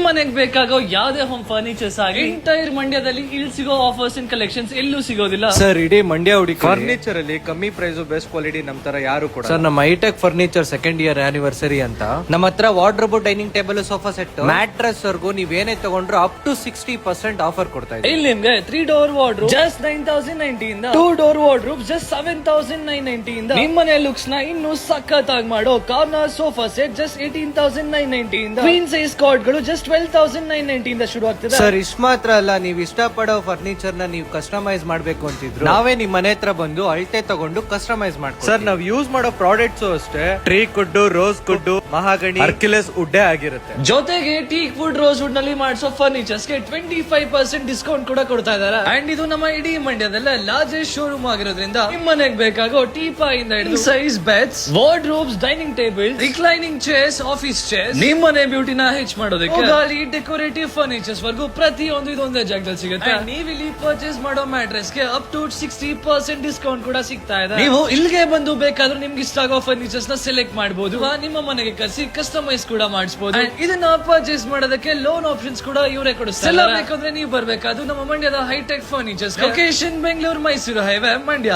ಮನೆಗೆ ಬೇಕಾಗೋ ಯಾವ್ದೇ ಹೋಮ್ ಫರ್ನಿಚರ್ಸ್ ಆಗಿ ಎಂಟೈರ್ ಮಂಡ್ಯದಲ್ಲಿ ಇಲ್ಲಿ ಸಿಗೋ ಆಫರ್ಸ್ ಅಂಡ್ ಕಲೆಕ್ಷನ್ಸ್ ಎಲ್ಲೂ ಸಿಗೋದಿಲ್ಲ ಸರ್. ಇಡೀ ಮಂಡ್ಯ ಹುಡುಕಿ ಫರ್ನಿಚರ್ ಅಲ್ಲಿ ಕಮ್ಮಿ ಪ್ರೈಸ್ ಬೆಸ್ಟ್ ಕ್ವಾಲಿಟಿ ನಮ್ ತರ ಯಾರು ಕೂಡ ಸರ್. ನಮ್ಮ hitech furniture second year anniversary ಅಂತ ನಮ್ಮ ಹತ್ರ wardrobe, dining table, sofa set, mattress ವರ್ಗು ನೀವೇನೇ ತಗೊಂಡ್ರು ಅಪ್ ಟು 60% ಆಫರ್ ಕೊಡ್ತಾ ಇದ್ದೀವಿ. ಇಲ್ಲಿ ನಿಮ್ಗೆ 3 ಡೋರ್ ವಾರ್ಡ್ರೋಬ್ ಜಸ್ಟ್ 9,990 ಇಂದ, 2 ಡೋರ್ ವಾರ್ಡ್ರೋಬ್ ಜಸ್ಟ್ 7,990 ಇಂದ, ನಿಮ್ಮನೆ ಲುಕ್ಸ್ ನ ಇನ್ನೂ ಸಖತ್ತಾಗಿ ಮಾಡೋ ಕಾರ್ನರ್ ಸೋಫಾ ಸೆಟ್ ಜಸ್ಟ್ 18,990 ಇಂದ, ಕ್ವೀನ್ ಸೈಜ್ ಕಾಟ್ ಗಳು ಜಸ್ಟ್ 12,990 ಇಂದ ಶುರು ಆಗ್ತದೆ. ಸರ್ ಇಷ್ಟ ಮಾತ್ರ ಅಲ್ಲ, ನೀವು ಇಷ್ಟಪಡೋ ಫರ್ನಿಚರ್ ನ ನೀವು ಕಸ್ಟಮೈಸ್ ಮಾಡ್ಬೇಕು ಅಂತಿದ್ರು ನಾವೇ ನಿಮ್ ಮನೆ ಹತ್ರ ಬಂದು ಅಳತೆ ತಗೊಂಡು ಕಸ್ಟಮೈಸ್ ಮಾಡ್ತೀವಿ. ಸರ್ ನಾವ್ ಯೂಸ್ ಮಾಡೋ ಪ್ರಾಡಕ್ಟ್ಸ್ ಅಷ್ಟೇ ಟ್ರೀ ಕುಡ್ಡು, ರೋಸ್ ಕುಡ್ಡು, ಮಹಾಗಣಿ, ಹರ್ಕ್ಯುಲಸ್ ವುಡ್ಡೇ ಆಗಿರುತ್ತೆ. ಜೊತೆಗೆ ಟೀಕ್ ವುಡ್, ರೋಸ್ ವುಡ್ ನಲ್ಲಿ ಮಾಡಿಸೋ ಫರ್ನಿಚರ್ಸ್ ಗೆ 25% ಡಿಸ್ಕೌಂಟ್ ಕೂಡ ಕೊಡ್ತಾ ಇದ್ದಾರೆ. ಅಂಡ್ ಇದು ನಮ್ಮ ಇಡೀ ಮಂಡ್ಯದಲ್ಲೇ ಲಾರ್ಜೆಸ್ಟ್ ಶೋರೂಮ್ ಆಗಿರೋದ್ರಿಂದ ನಿಮ್ ಮನೆಗೆ ಬೇಕಾಗೋ ಟೀಪಾಯಿಂದ ಹಿಡಿದು size beds, wardrobes, dining table, reclining chairs, office chairs, ನಿಮ್ ಮನೆ ಬ್ಯೂಟಿನ ಹೆಚ್ಚು ಮಾಡೋದಕ್ಕೆ ಗಾಲಿ ಡೆಕೋರೇಟಿವ್ ಫರ್ನಿಚರ್ಸ್ ವರ್ಗು ಪ್ರತಿಯೊಂದು ಇದೊಂದೇ ಜಾಗದಲ್ಲಿ ಸಿಗುತ್ತೆ. ನೀವು ಇಲ್ಲಿ ಪರ್ಚೇಸ್ ಮಾಡೋ ಮ್ಯಾಟ್ರೆಸ್ ಗೆ ಅಪ್ ಟು 60% ಡಿಸ್ಕೌಂಟ್ ಕೂಡ ಸಿಗ್ತಾ ಇದೆ. ನೀವು ಇಲ್ಲಿಗೆ ಬಂದು ಬೇಕಾದ್ರೆ ನಿಮ್ಗೆ ಇಷ್ಟ ಆಗೋ ಫರ್ನಿಚರ್ಸ್ ನ ಸೆಲೆಕ್ಟ್ ಮಾಡಬಹುದು, ನಿಮ್ಮ ಮನೆಗೆ ಕಸಿ ಕಸ್ಟಮೈಸ್ ಕೂಡ ಮಾಡಿಸಬಹುದು. ಇದನ್ನ ಪರ್ಚೇಸ್ ಮಾಡೋದಕ್ಕೆ ಲೋನ್ ಆಪ್ಷನ್ಸ್ ಕೂಡ ಇವರೇ ಕೊಡಿಸ್ತಾರೆ. ಬೇಕಂದ್ರೆ ನೀವು ಬರ್ಬೇಕಾದ್ರು ನಮ್ಮ ಮಂಡ್ಯದ hitech furnitures, location Bengaluru Mysuru highway Mandya.